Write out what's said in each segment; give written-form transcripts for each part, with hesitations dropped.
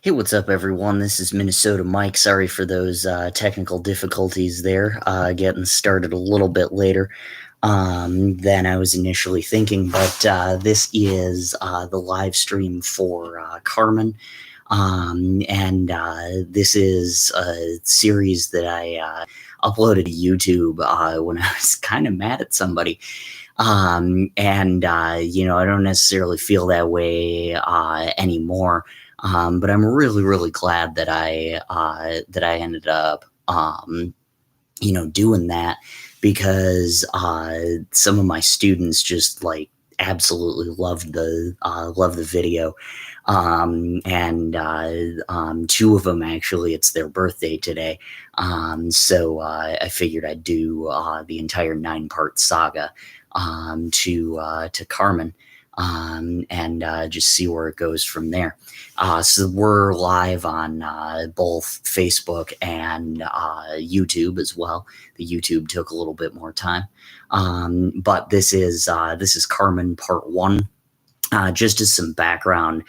Hey, what's up, everyone? This is Minnesota Mike. Sorry for those technical difficulties there, getting started a little bit later than I was initially thinking. But this is the live stream for Carmen. And this is a series that I uploaded to YouTube when I was kind of mad at somebody. I don't necessarily feel that way anymore. But I'm really, really glad that I ended up, doing that because some of my students just like absolutely loved the video. Two of them actually, it's their birthday today. So I figured I'd do the entire 9-part saga to Carmen. Just see where it goes from there. So we're live on both Facebook and YouTube as well. The YouTube took a little bit more time, but this is Carmen Part 1. Just as some background,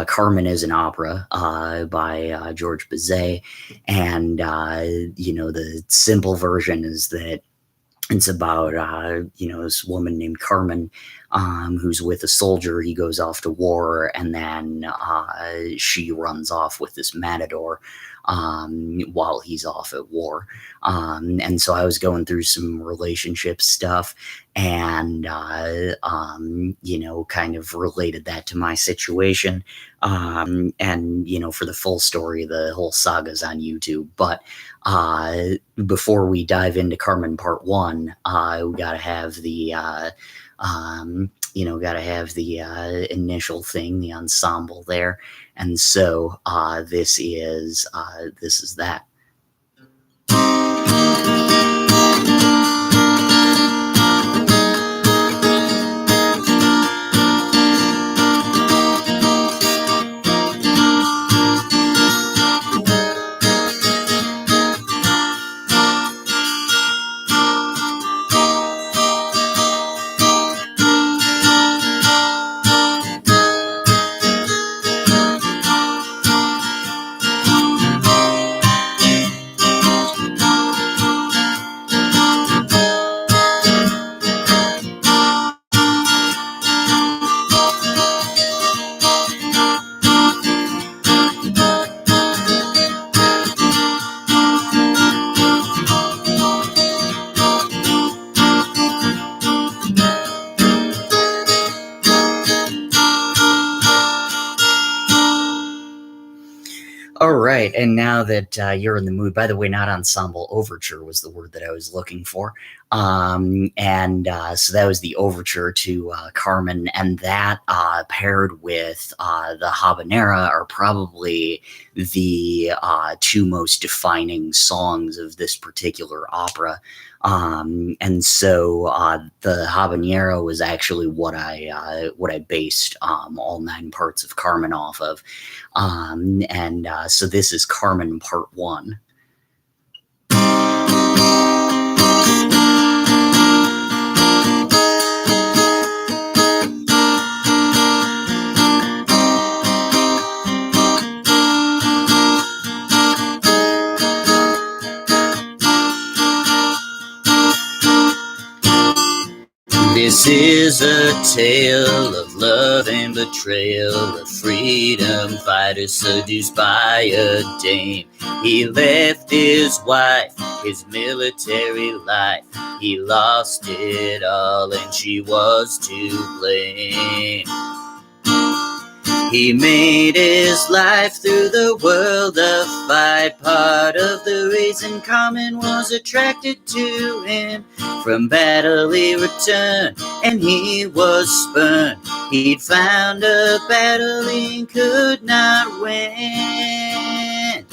Carmen is an opera by George Bizet, and the simple version is that it's about this woman named Carmen who's with a soldier. He goes off to war, and then she runs off with this matador while he's off at war. And so I was going through some relationship stuff and kind of related that to my situation. For the full story, the whole saga's on YouTube. But before we dive into Carmen Part 1, we gotta have the initial thing, the ensemble there. And so this is that. All right, and now that you're in the mood, by the way, not ensemble, overture was the word that I was looking for. So that was the overture to Carmen, and that paired with the habanera are probably the two most defining songs of this particular opera. The habanero was actually what I based all 9 parts of Carmen off of. So this is Carmen Part 1. This is a tale of love and betrayal, of freedom fighters seduced by a dame. He left his wife, his military life. He lost it all and she was to blame. He made his life through the world of fight. Part of the reason Carmen was attracted to him. From battle he returned and he was spurned. He'd found a battle he could not win.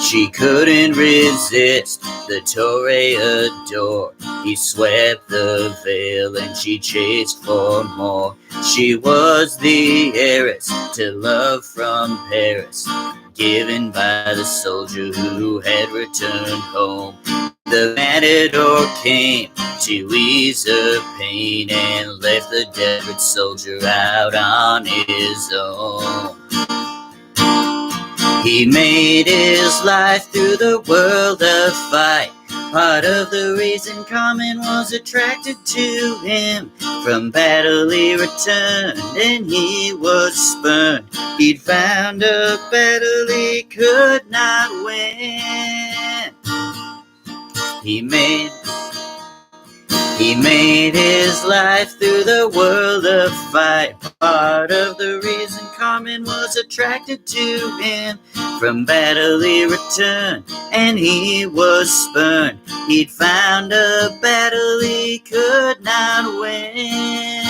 She couldn't resist the toreador. He swept the veil and she chased for more. She was the heiress to love from Paris, given by the soldier who had returned home. The matador came to ease her pain and left the desperate soldier out on his own. He made his life through the world of fight. Part of the reason Carmen was attracted to him. From battle he returned and he was spurned. He'd found a battle he could not win. He made his life through the world of fight. Part of the reason Carmen was attracted to him. From battle he returned and he was spurned. He'd found a battle he could not win.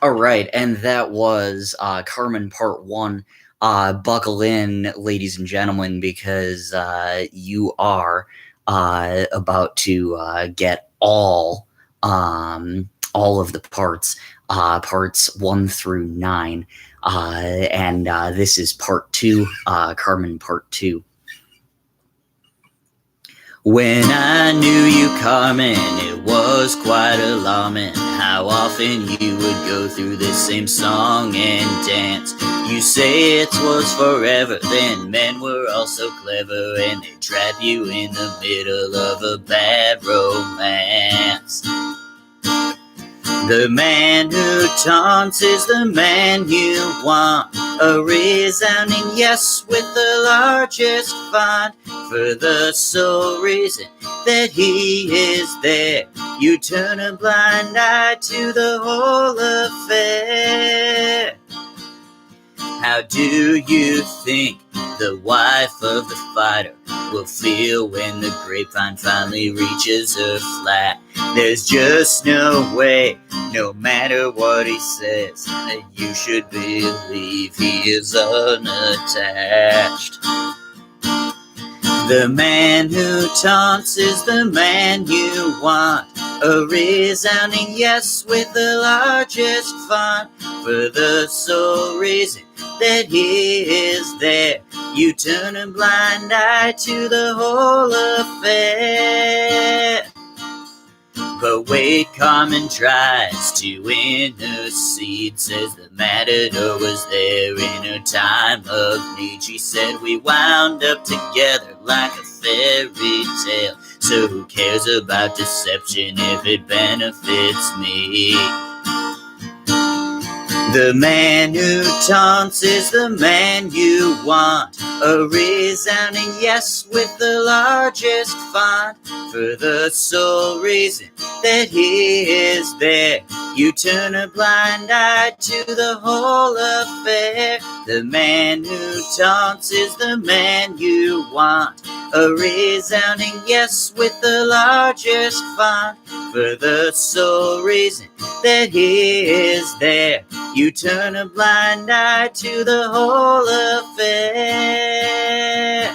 All right, and that was Carmen Part 1. Buckle in, ladies and gentlemen, because you are about to get all of the parts 1 through 9, and this is Part 2, Carmen Part 2. When I knew you, Carmen, it was quite alarming how often you would go through this same song and dance. You say it was forever, then men were all so clever and they trap you in the middle of a bad romance. The man who taunts is the man you want. A resounding yes with the largest font. For the sole reason that he is there, you turn a blind eye to the whole affair. How do you think the wife of the fighter will feel when the grapevine finally reaches her flat? There's just no way, no matter what he says, that you should believe he is unattached. The man who taunts is the man you want. A resounding yes with the largest font. For the sole reason that he is there, you turn a blind eye to the whole affair. But wait, Carmen tries to intercede, says the matador was there in her time of need. She said we wound up together like a fairy tale, so who cares about deception if it benefits me? The man who taunts is the man you want. A resounding yes with the largest font. For the sole reason that he is there, you turn a blind eye to the whole affair. The man who taunts is the man you want. A resounding yes with the largest font. For the sole reason that he is there, you turn a blind eye to the whole affair.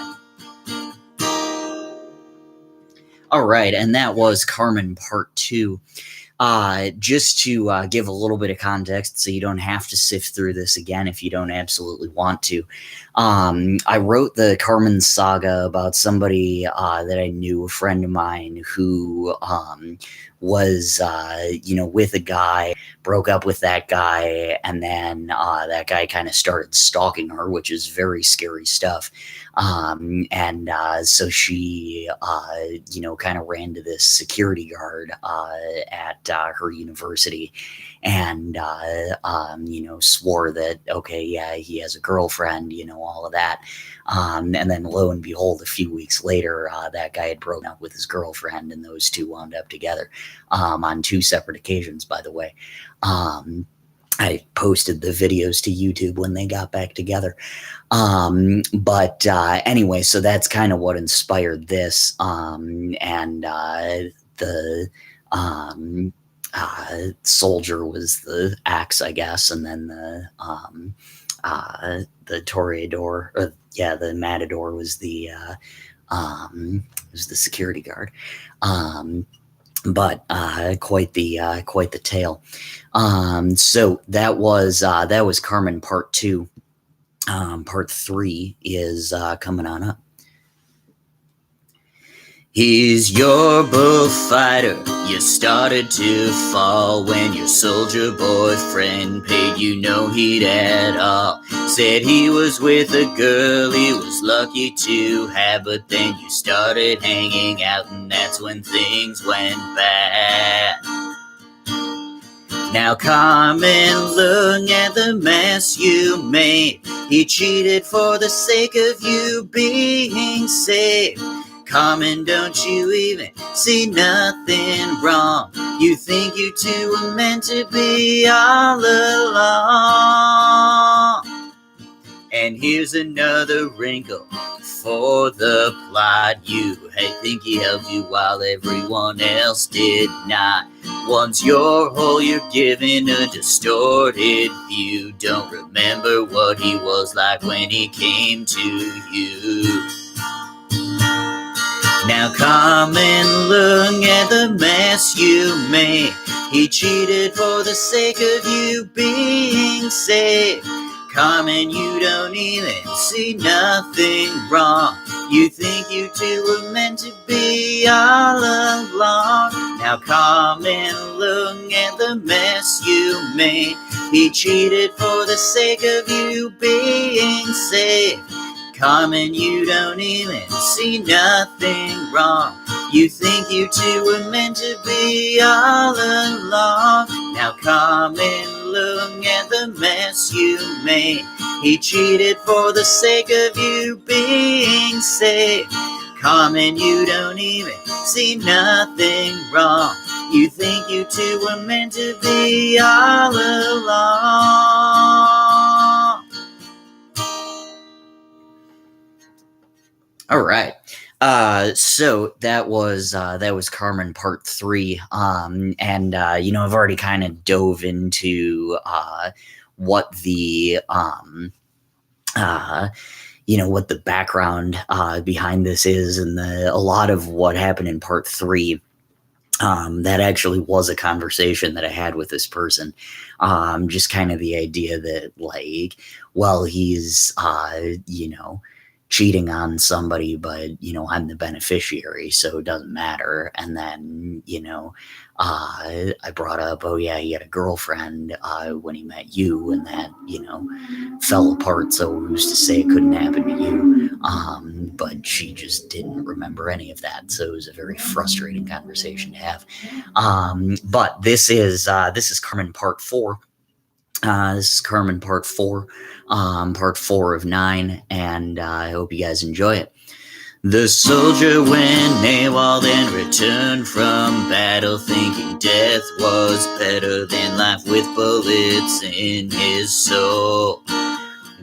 All right, and that was Carmen Part 2. Just to give a little bit of context so you don't have to sift through this again if you don't absolutely want to. I wrote the Carmen Saga about somebody that I knew, a friend of mine, who was, with a guy, broke up with that guy, and then that guy kind of started stalking her, which is very scary stuff. So she, kind of ran to this security guard at her university and, swore that, okay, yeah, he has a girlfriend, all of that. And then lo and behold, a few weeks later, that guy had broken up with his girlfriend, and those two wound up together on 2 separate occasions, by the way. I posted the videos to YouTube when they got back together. Anyway, so that's kind of what inspired this. The soldier was the axe, I guess, and then the toreador, the matador was the security guard. Quite the tale. So that was Carmen Part 2. Part 3 is coming on up. He's your bullfighter. You started to fall when your soldier boyfriend paid you no heed at all. Said he was with a girl he was lucky to have, but then you started hanging out and that's when things went bad. Now Carmen, look at the mess you made. He cheated for the sake of you being saved. Carmen, don't you even see nothing wrong? You think you two were meant to be all along. And here's another wrinkle for the plot. You think he helped you while everyone else did not. Once you're whole, you're given a distorted view. Don't remember what he was like when he came to you. Now Carmen, look at the mess you made. He cheated for the sake of you being saved. Carmen, you don't even see nothing wrong. You think you two were meant to be all along. Now Carmen, look at the mess you made. He cheated for the sake of you being saved. Carmen, you don't even see nothing wrong. You think you two were meant to be all along. Now Carmen, look at the mess you made. He cheated for the sake of you being saved. Carmen, you don't even see nothing wrong. You think you two were meant to be all along. All right. So that was Carmen Part 3. And I've already kind of dove into what the what the background behind this is, and a lot of what happened in Part 3. That actually was a conversation that I had with this person. Just kind of the idea that, like, well, he's cheating on somebody, but I'm the beneficiary, so it doesn't matter. And then I brought up, oh yeah, he had a girlfriend when he met you, and that fell apart, so who's to say it couldn't happen to you? But she just didn't remember any of that, so it was a very frustrating conversation to have. But this is Carmen Part 4. This is Carmen Part 4, Part 4 of 9, and I hope you guys enjoy it. The soldier went AWOL and returned from battle, thinking death was better than life with bullets in his soul.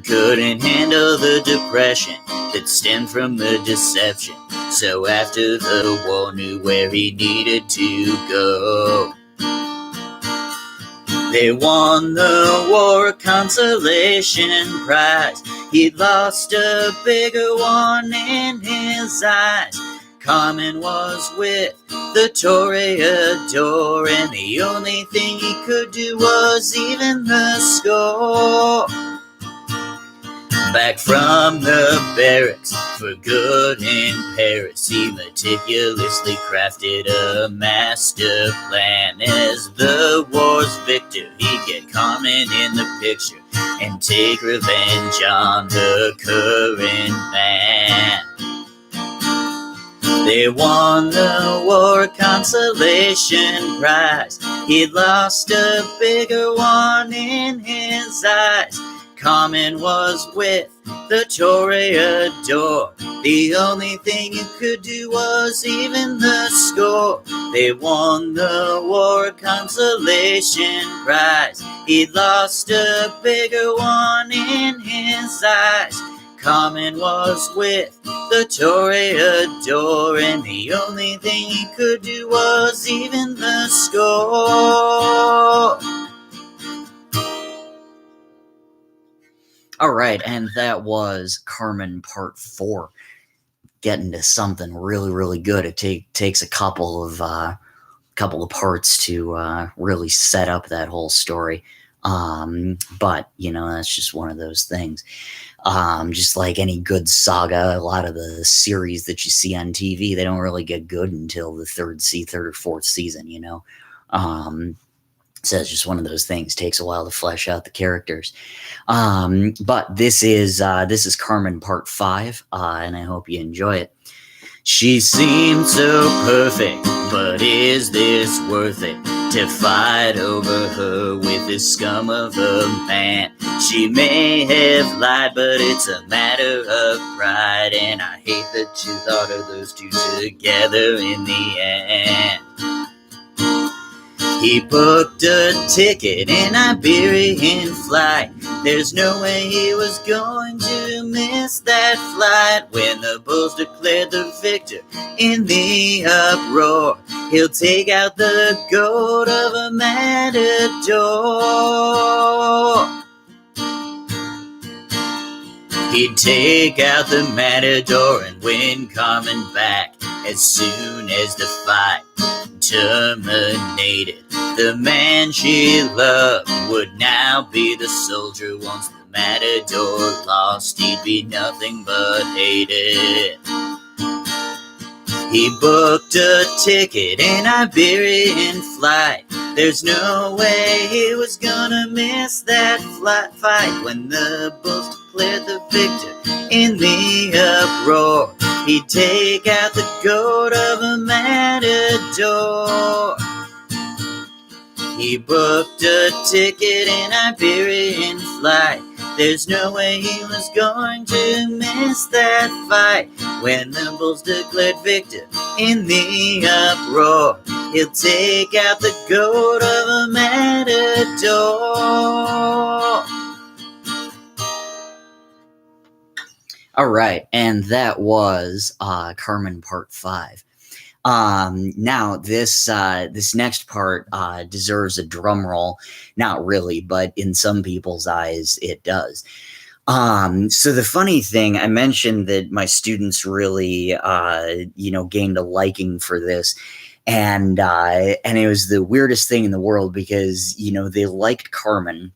Couldn't handle the depression that stemmed from the deception, so after the war knew where he needed to go. They won the war consolation prize. He'd lost a bigger one in his eyes. Carmen was with the toreador, and the only thing he could do was even the score. Back from the barracks, for good in Paris, he meticulously crafted a master plan. As the war's victor, he'd get Carmen in the picture and take revenge on her current man. They won the war consolation prize. He'd lost a bigger one in his eyes. Carmen was with the toreador. The only thing you could do was even the score. They won the war consolation prize. He'd lost a bigger one in his eyes. Carmen was with the toreador, and the only thing he could do was even the score. All right, and that was Carmen Part 4. Getting to something really, really good. It takes a couple of parts to really set up that whole story. But that's just one of those things. Just like any good saga, a lot of the series that you see on TV, they don't really get good until the third or fourth season, you know? So it's just one of those things. Takes a while to flesh out the characters. But this is Carmen Part 5, and I hope you enjoy it. She seems so perfect, but is this worth it? To fight over her with this scum of a man. She may have lied, but it's a matter of pride, and I hate that you thought of those two together in the end. He booked a ticket, an Iberian flight. There's no way he was going to miss that flight. When the Bulls declared the victor in the uproar, he'll take out the goat of a matador. He'd take out the matador and win Carmen back as soon as the fight terminated. The man she loved would now be the soldier. Once the matador lost, he'd be nothing but hated. He booked a ticket, an Iberian flight. There's no way he was gonna miss that fight. When the Bulls declared the victor in the uproar, he'd take out the goat of a matador. He booked a ticket, an Iberian flight. There's no way he was going to miss that fight. When the Bulls declared victor in the uproar, he'll take out the goat of a matador. All right, and that was Carmen Part 5. Now this next part deserves a drum roll. Not really, but in some people's eyes it does. So the funny thing, I mentioned that my students really gained a liking for this, and it was the weirdest thing in the world because they liked Carmen.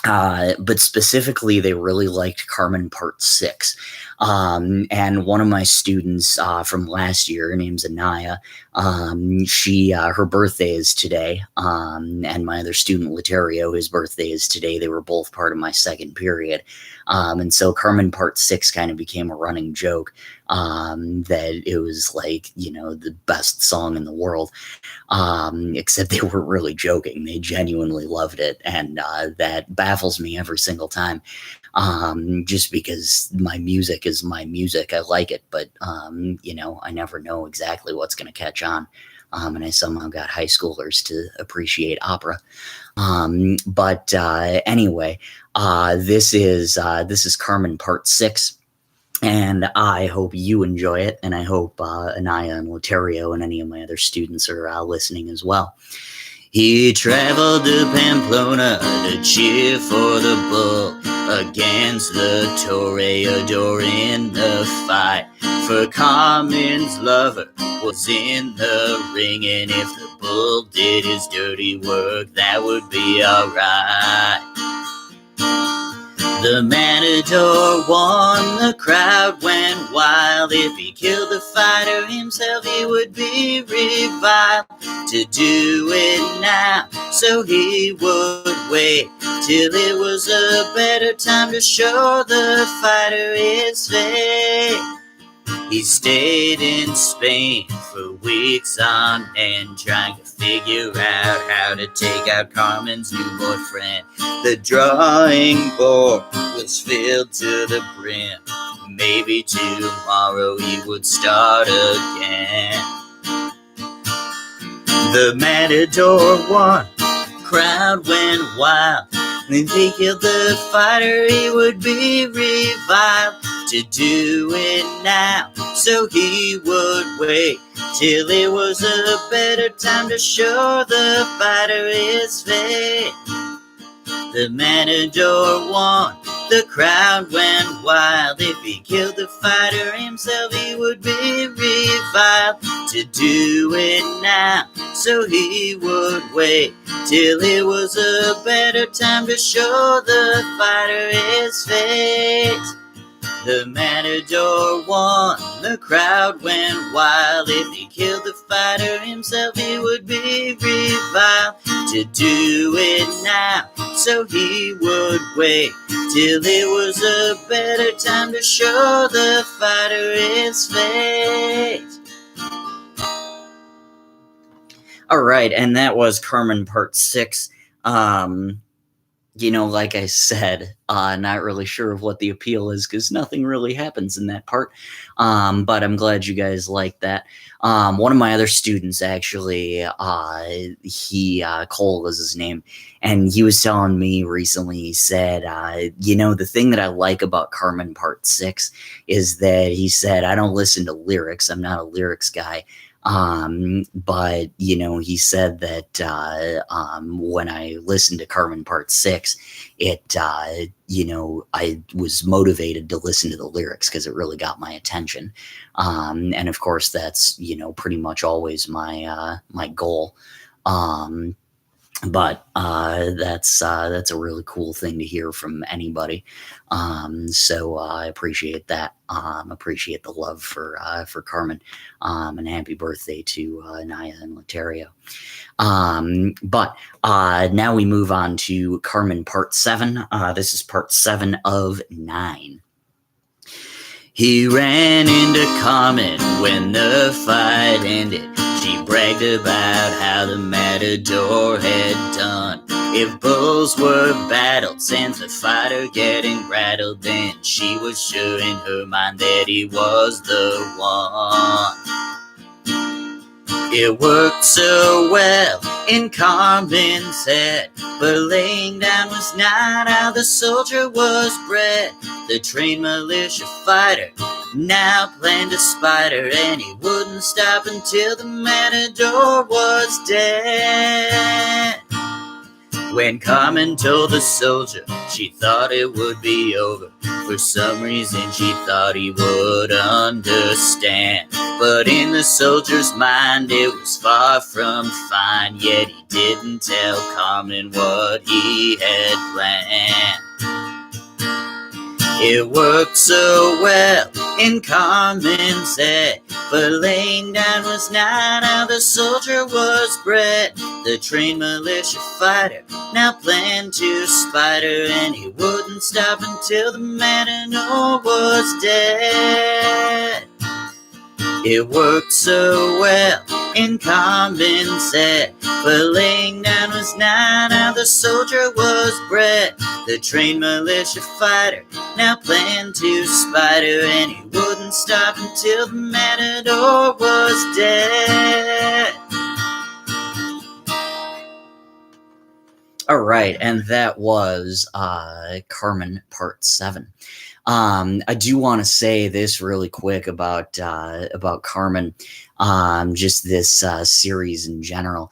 But specifically, they really liked Carmen Part 6. And one of my students from last year, her name's Anaya, her birthday is today. And my other student, Laterio, his birthday is today. They were both part of my second period. And so Carmen Part 6 kind of became a running joke that it was like, the best song in the world. Except they were really joking. They genuinely loved it. And that baffles me every single time. Just because my music is my music. I like it, but I never know exactly what's going to catch on. And I somehow got high schoolers to appreciate opera. But anyway, this is Carmen Part 6. And I hope you enjoy it, and I hope Anaya and Laterio and any of my other students are listening as well. He traveled to Pamplona to cheer for the bull against the toreador in the fight. For Carmen's lover was in the ring, and if the bull did his dirty work, that would be alright. The matador won, the crowd went wild. If he killed the fighter himself, he would be reviled. To do it now, so he would wait till it was a better time to show the fighter his fate. He stayed in Spain for weeks on end, trying to figure out how to take out Carmen's new boyfriend. The drawing board was filled to the brim. Maybe tomorrow he would start again. The matador won, crowd went wild. If he killed the fighter, he would be reviled. To do it now, so he would wait till it was a better time to show the fighter his fate. The matador won, The crowd went wild. If he killed the fighter himself, he would be reviled. To do it now, so he would wait till it was a better time to show the fighter his fate. The matador won, the crowd went wild. If he killed the fighter himself, he would be reviled. To do it now, so he would wait till it was a better time to show the fighter his fate. All right, and that was Carmen Part 6. Like I said, not really sure of what the appeal is because nothing really happens in that part. But I'm glad you guys like that. One of my other students, actually, Cole was his name, and he was telling me recently, he said, the thing that I like about Carmen Part 6 is that he said, I don't listen to lyrics. I'm not a lyrics guy. But he said that when I listened to Carmen Part 6, it I was motivated to listen to the lyrics because it really got my attention. And of course that's pretty much always my goal. But that's a really cool thing to hear from anybody. So I appreciate that. Appreciate the love for Carmen. And happy birthday to Naya and Laterio. But now we move on to Carmen Part 7. This is Part 7 of 9. He ran into Carmen when the fight ended. She bragged about how the matador had done. If bulls were battled, since the fighter getting rattled, then she was sure in her mind that he was the one. It worked so well in Carmen's head, but laying down was not how the soldier was bred. The trained militia fighter now planned to spite her, and he wouldn't stop until the matador was dead. When Carmen told the soldier she thought it would be over, for some reason she thought he would understand. But in the soldier's mind it was far from fine, yet he didn't tell Carmen what he had planned. It worked so well in Carmen's head, but laying down was not how the soldier was bred. The trained militia fighter now planned to spite her, and he wouldn't stop until the matador was dead. It worked so well in Carmen's head, but laying down was not how the soldier was bred. The trained militia fighter now planned to spite her, and he wouldn't stop until the matador was dead. All right, and that was Carmen Part 7. I do want to say this really quick about Carmen, just this series in general.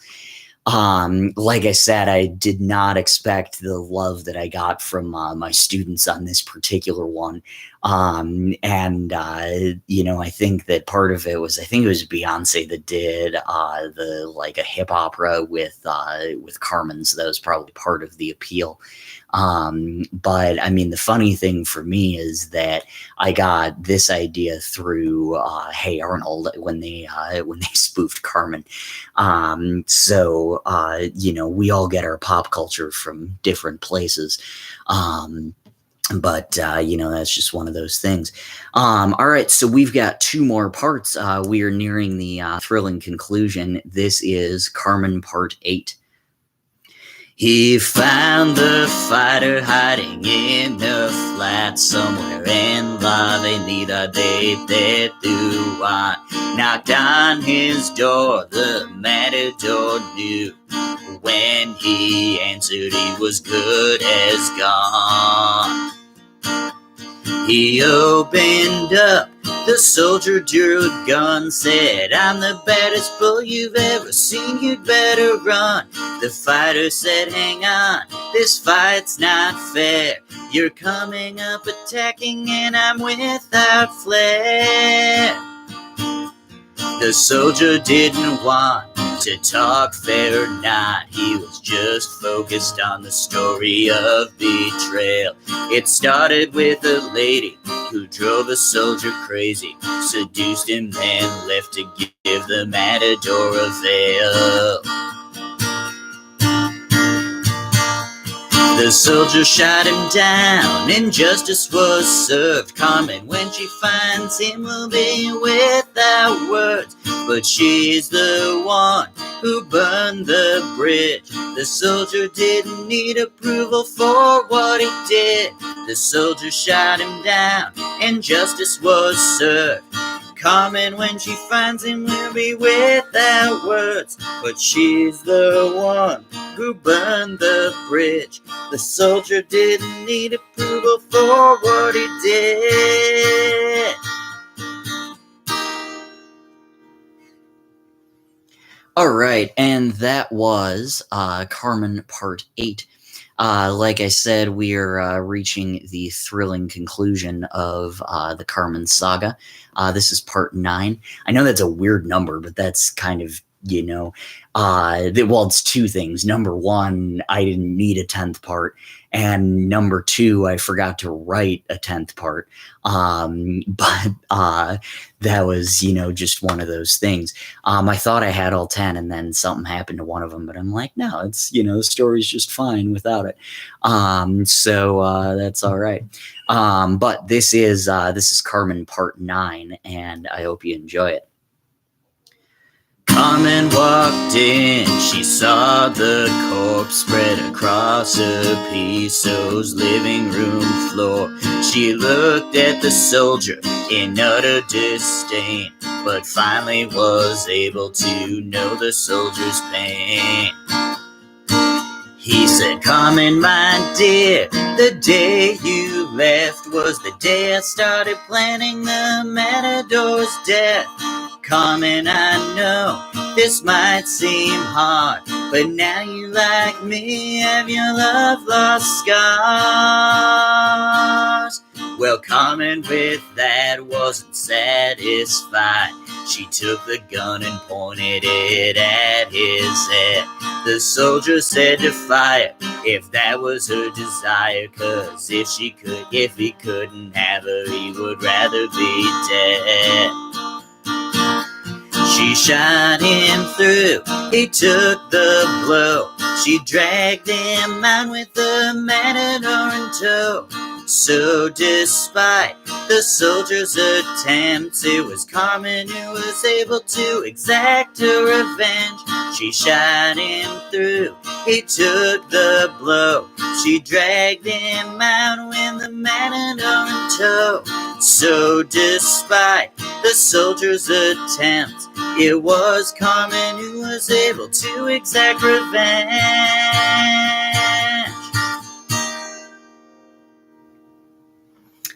Like I said, I did not expect the love that I got from my students on this particular one. I think that part of it was, I think it was Beyonce that did a hip opera with Carmen, so that was probably part of the appeal. But I mean, the funny thing for me is that I got this idea through Hey Arnold when they spoofed Carmen. We all get our pop culture from different places. But that's just one of those things. All right, so we've got 2 more parts. We are nearing the thrilling conclusion. This is Carmen Part 8. He found the fighter hiding in a flat somewhere in La Avenida de Tetuan. Knocked on his door, the matador knew. When he answered, he was good as gone. He opened up The soldier drew a gun, said, I'm the baddest bull you've ever seen, you'd better run. The fighter said, hang on, this fight's not fair. You're coming up attacking and I'm without flair. The soldier didn't want to talk fair or not. He was just focused on the story of betrayal. It started with a lady who drove a soldier crazy, seduced him, then left to give the matador a veil. The soldier shot him down and justice was served. Carmen, when she finds him, will be without words. But she's the one who burned the bridge. The soldier didn't need approval for what he did. The soldier shot him down and justice was served. Carmen, when she finds him, will be without words. But she's the one who burned the bridge. The soldier didn't need approval for what he did. All right, and that was Carmen Part 8. Like I said, we are reaching the thrilling conclusion of the Carmen Saga. This is Part 9. I know that's a weird number, but that's kind of, well, it's two things. Number one, I didn't need a 10th part. And number two, I forgot to write a 10th part. But that was, just one of those things. I thought I had all 10 and then something happened to one of them, but I'm like, no, it's, the story's just fine without it. So that's all right. But this is Carmen Part 9, and I hope you enjoy it. Carmen walked in, she saw the corpse spread across her Piso's living room floor. She looked at the soldier in utter disdain, but finally was able to know the soldier's pain. He said, Carmen, my dear, the day you left was the day I started planning the matador's death. Carmen, I know this might seem hard, but now you like me, have your love lost scars? Well, Carmen with that wasn't satisfied. She took the gun and pointed it at his head. The soldier said to fire if that was her desire, 'cause if he couldn't have her, he would rather be dead. She shot him through, he took the blow. She dragged him out with the matador in tow. So despite the soldier's attempts, it was Carmen who was able to exact her revenge. She shot him through, he took the blow. She dragged him out with the matador in tow. So despite the soldier's attempts, it was Carmen who was able to exact revenge.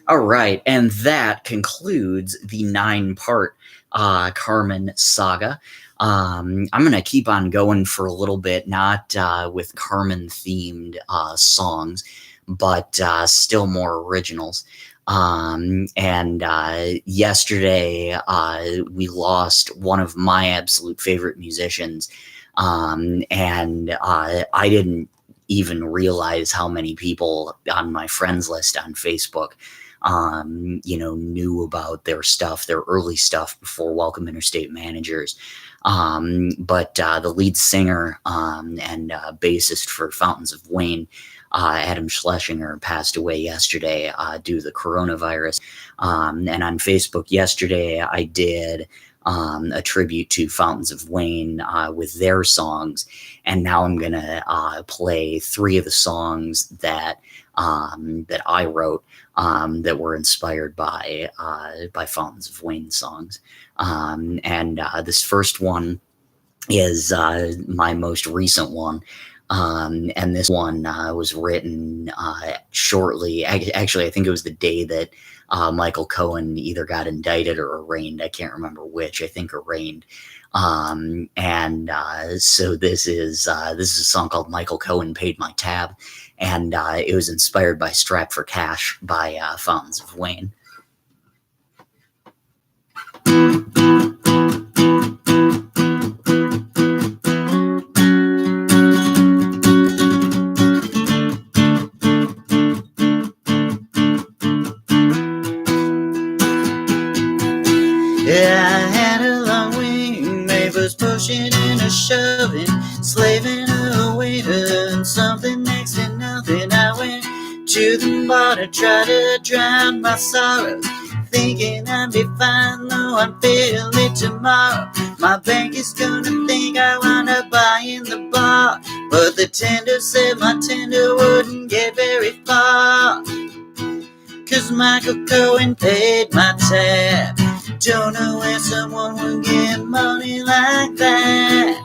All right, and that concludes the 9-part Carmen Saga. I'm going to keep on going for a little bit, not with Carmen-themed songs, but still more originals. Yesterday, we lost one of my absolute favorite musicians, and I didn't even realize how many people on my friends list on Facebook knew about their stuff, their early stuff before Welcome Interstate Managers. But the lead singer and bassist for Fountains of Wayne, Adam Schlesinger, passed away yesterday due to the coronavirus. And on Facebook yesterday, I did a tribute to Fountains of Wayne with their songs. And now I'm going to play 3 of the songs that I wrote that were inspired by Fountains of Wayne songs. This first one is my most recent one. And this one was written shortly. Actually, I think it was the day that Michael Cohen either got indicted or arraigned. I can't remember which. I think arraigned. So this is a song called Michael Cohen Paid My Tab, and it was inspired by Strapped for Cash by Fountains of Wayne. Yeah, I had a long week, neighbors pushing and a shoving, slaving away to something next to nothing. I went to the bar to try to drown my sorrows, thinking I'd be fine, though I'm feeling tomorrow. My bank is gonna think I wound up buying the bar, but the tender said my tender wouldn't get very far, 'cause Michael Cohen paid my tab. Don't know where someone would get money like that.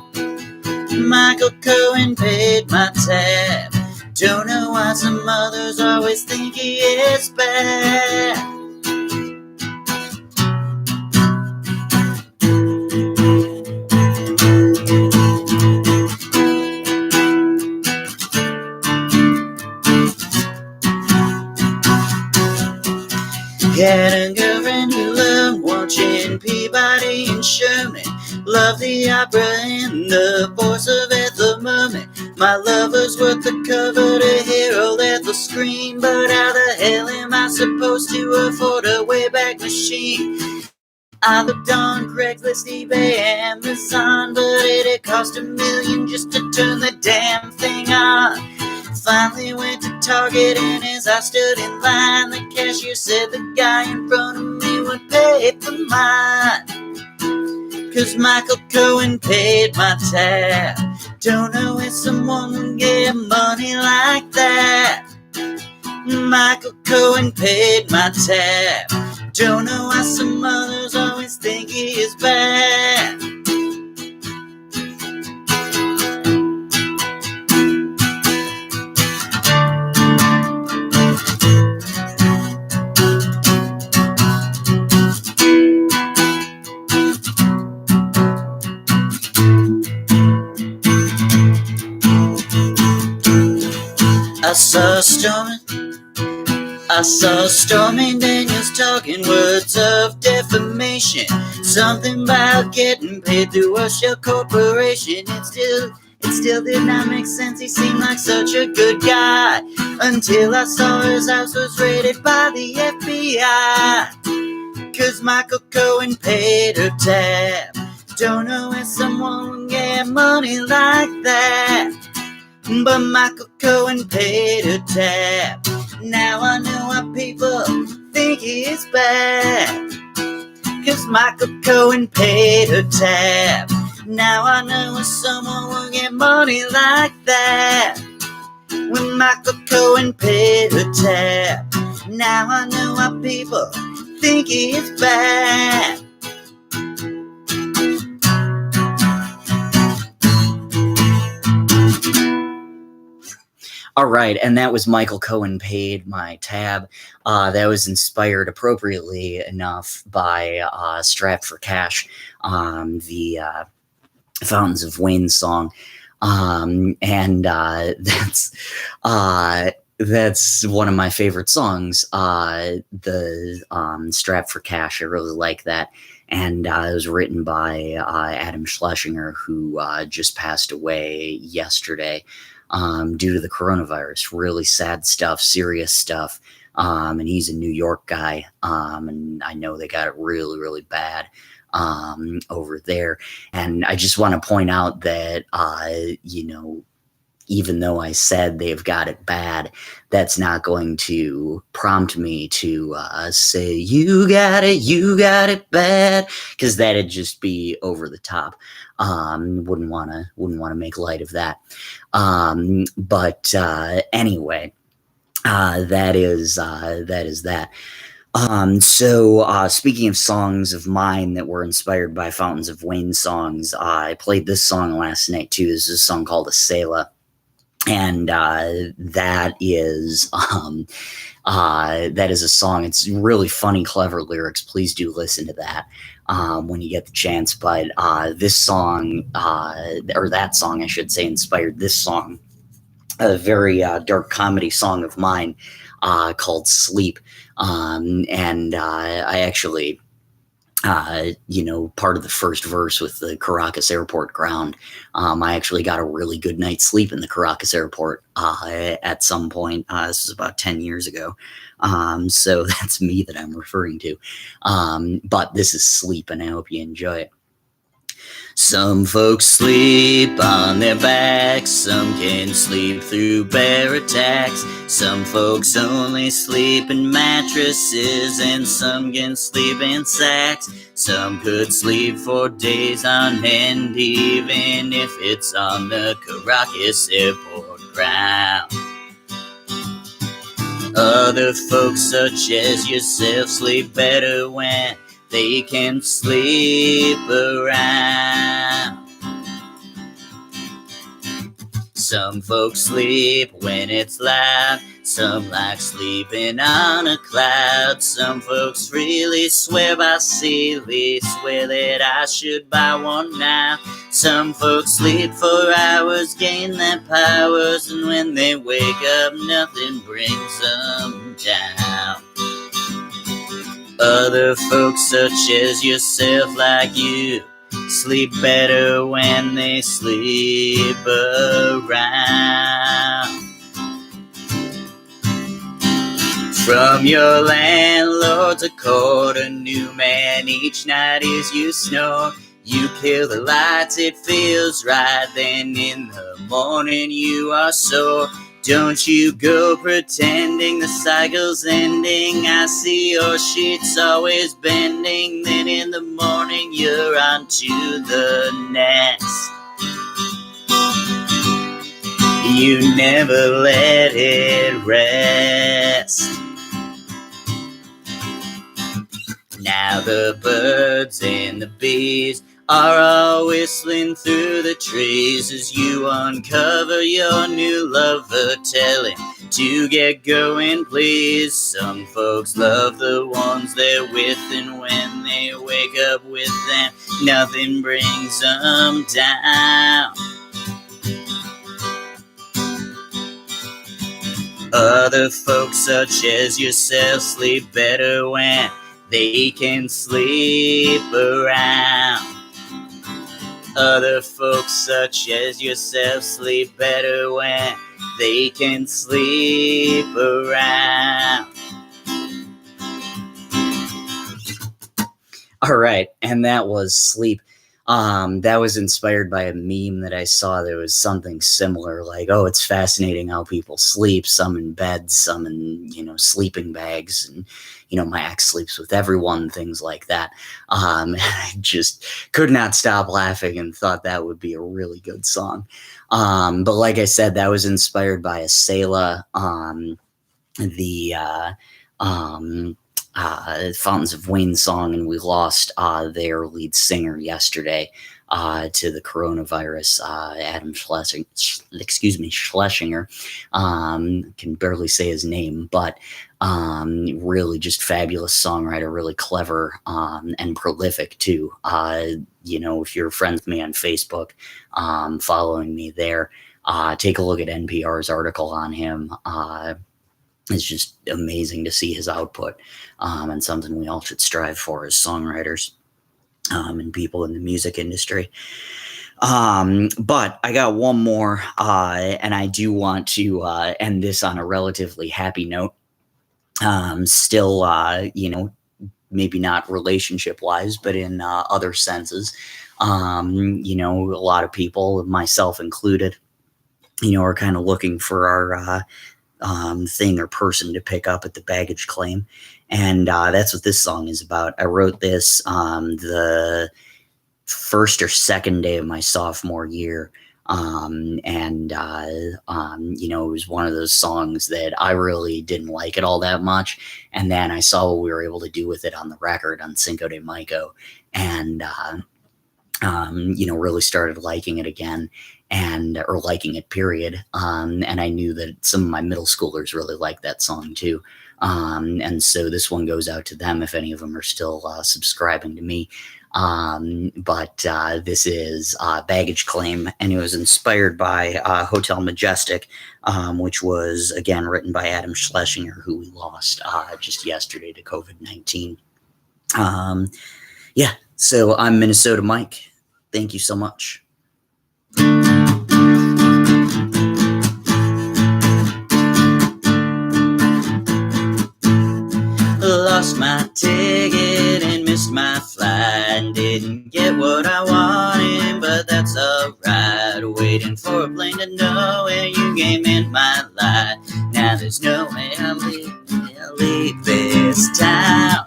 Michael Cohen paid my tab. Don't know why some others always think he is bad. Had a girlfriend who loved watching Peabody and Sherman, loved the opera and the force of Ethel Merman. My lover's worth the cover to hear old Ethel scream, but how the hell am I supposed to afford a Wayback Machine? I looked on Craigslist, eBay, Amazon, but it cost $1 million just to turn the damn thing on. Finally went to Target, and as I stood in line, the cashier said the guy in front of me would pay for mine, 'cause Michael Cohen paid my tab. Don't know if someone would get money like that. Michael Cohen paid my tab. Don't know why some others always think he is bad. I saw Stormy Daniels talking words of defamation, something about getting paid through a shell corporation. It still did not make sense. He seemed like such a good guy until I saw his house was raided by the FBI, 'cause Michael Cohen paid her tab. Don't know if someone would get money like that, but Michael Cohen paid her tab. Now I know why people think he is bad, 'cause Michael Cohen paid her tab. Now I know if someone will get money like that, when Michael Cohen paid her tab. Now I know why people think he is bad. All right, and that was Michael Cohen Paid My Tab. That was inspired appropriately enough by Strapped for Cash, the Fountains of Wayne song. That's one of my favorite songs, the Strapped for Cash. I really like that. And it was written by Adam Schlesinger, who just passed away yesterday due to the coronavirus. Really sad stuff, serious stuff. And he's a New York guy, and I know they got it really, really bad over there. And I just want to point out that, even though I said they've got it bad, that's not going to prompt me to say, you got it bad, because that'd just be over the top. Wouldn't want to make light of that. But anyway, that is that. So speaking of songs of mine that were inspired by Fountains of Wayne songs, I played this song last night too. This is a song called Asela. And that is a song. It's really funny, clever lyrics. Please do listen to that when you get the chance. But this song, or that song, I should say, inspired this song, a very dark comedy song of mine called Sleep. And I actually, part of the first verse with the Caracas Airport ground, I actually got a really good night's sleep in the Caracas Airport at some point. This was about 10 years ago. So that's me that I'm referring to. But this is Sleep, and I hope you enjoy it. Some folks sleep on their backs, some can sleep through bear attacks. Some folks only sleep in mattresses, and some can sleep in sacks. Some could sleep for days on end, even if it's on the Caracas Airport ground. Other folks, such as yourself, sleep better when they can sleep around. Some folks sleep when it's loud, some like sleeping on a cloud. Some folks really swear by Sealy, swear that I should buy one now. Some folks sleep for hours, gain their powers, and when they wake up, nothing brings them down. Other folks, such as yourself, like you, sleep better when they sleep around. From your landlord's accord, a new man each night as you snore. You kill the lights, it feels right, then in the morning you are sore. Don't you go pretending the cycle's ending. I see your sheets always bending, then in the morning you're on to the next. You never let it rest. Now the birds and the bees are all whistling through the trees as you uncover your new lover, telling to get going, please. Some folks love the ones they're with, and when they wake up with them, nothing brings them down. Other folks, such as yourself, sleep better when they can sleep around. Other folks, such as yourself, sleep better when they can sleep around. All right, and that was Sleep. That was inspired by a meme that I saw. There was something similar, like, oh, it's fascinating how people sleep, some in beds, some in, sleeping bags, and, my ex sleeps with everyone, things like that. I just could not stop laughing and thought that would be a really good song. But like I said, that was inspired by a Selah, the Fountains of Wayne song, and we lost their lead singer yesterday to the coronavirus, Adam Schlesinger. Can barely say his name, but really just fabulous songwriter, really clever and prolific too. If you're friends with me on Facebook, following me there, take a look at NPR's article on him. It's just amazing to see his output, and something we all should strive for as songwriters and people in the music industry. But I got one more, and I do want to end this on a relatively happy note. Still, maybe not relationship-wise, but in other senses. A lot of people, myself included, are kind of looking for our thing or person to pick up at the baggage claim. And that's what this song is about. I wrote this the first or second day of my sophomore year. It was one of those songs that I really didn't like it all that much. And then I saw what we were able to do with it on the record on Cinco de Mayo, and really started liking it again. or liking it, period. And I knew that some of my middle schoolers really liked that song too. And so this one goes out to them if any of them are still subscribing to me. But this is Baggage Claim, and it was inspired by Hotel Majestic, which was, again, written by Adam Schlesinger, who we lost just yesterday to COVID-19. Yeah, so I'm Minnesota Mike. Thank you so much. Lost my ticket and missed my flight. Didn't get what I wanted, but that's alright. Waiting for a plane to nowhere, you came in my life. Now there's no way I'll leave this town.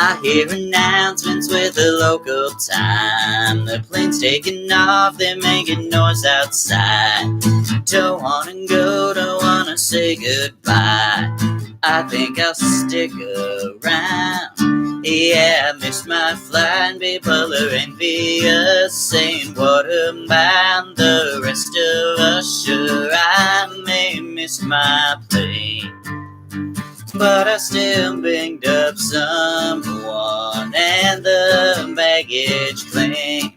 I hear announcements with the local time. The plane's taking off, they're making noise outside. Don't wanna go, don't wanna say goodbye. I think I'll stick around. Yeah, I missed my flight, people are envious, saying what about the rest of us? Sure, I may miss my plane, but I still picked up someone and the baggage claim.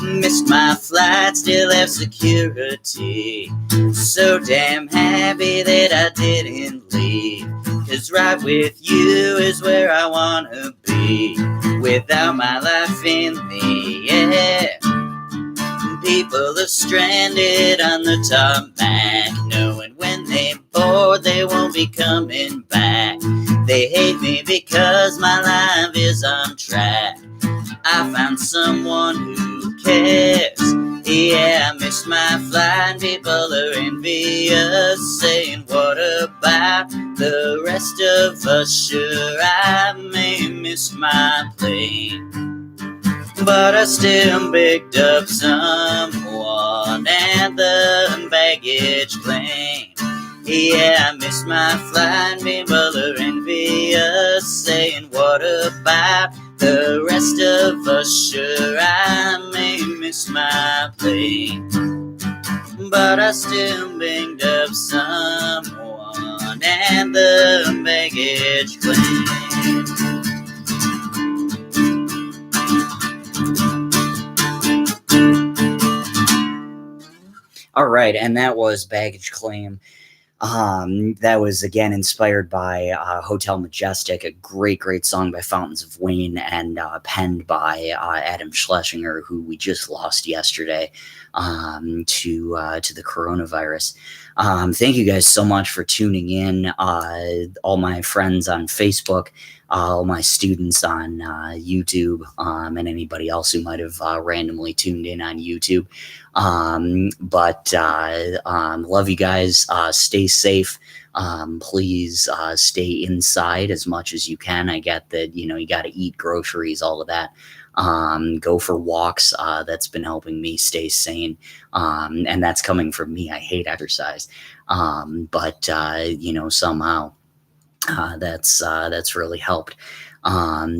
Missed my flight, still have security. So damn happy that I didn't leave. 'Cause right with you is where I wanna be. Without my life in the air, people are stranded on the tarmac, knowing when they board they won't be coming back. They hate me because my life is on track. I found someone who cares. Yeah, I missed my flight, people are envious, saying what about the rest of us? Sure, I may miss my plane, but I still picked up someone and the baggage claim. Yeah, I missed my flight, people are envious, saying what about the rest of us? Sure, I may miss my plane, but I still picked up someone and the baggage claim. All right, and that was Baggage Claim. That was, again, inspired by Hotel Majestic, a great, great song by Fountains of Wayne, and penned by Adam Schlesinger, who we just lost yesterday to the coronavirus. Thank you guys so much for tuning in. All my friends on Facebook, all my students on YouTube, and anybody else who might have randomly tuned in on YouTube. But love you guys. Stay safe. Please stay inside as much as you can. I get that, you got to eat groceries, all of that. Go for walks. That's been helping me stay sane. And that's coming from me. I hate exercise. But somehow that's really helped.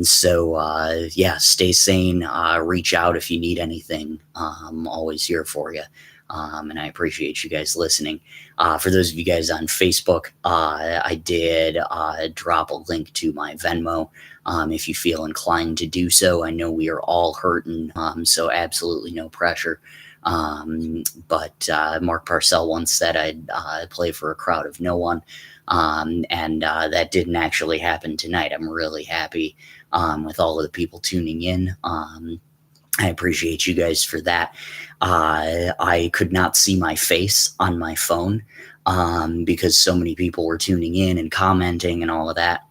So yeah, stay sane, reach out if you need anything. I'm always here for you. And I appreciate you guys listening. For those of you guys on Facebook, I did drop a link to my Venmo. If you feel inclined to do so. I know we are all hurting, so absolutely no pressure. But Mark Parcell once said I'd play for a crowd of no one. And that didn't actually happen tonight. I'm really happy with all of the people tuning in. I appreciate you guys for that. I could not see my face on my phone because so many people were tuning in and commenting and all of that.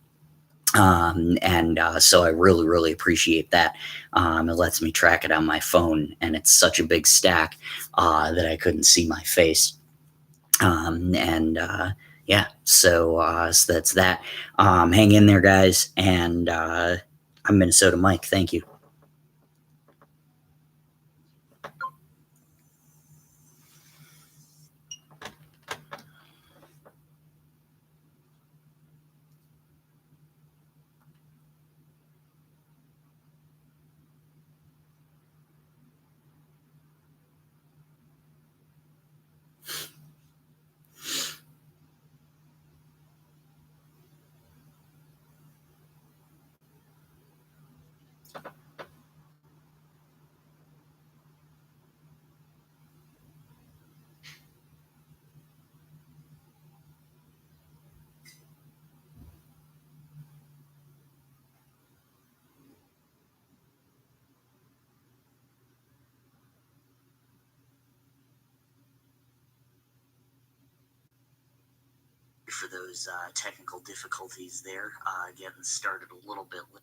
So I really, really appreciate that. It lets me track it on my phone, and it's such a big stack that I couldn't see my face. Yeah, so that's that. Hang in there, guys, and I'm Minnesota Mike. Thank you. for those technical difficulties there. Getting started a little bit late.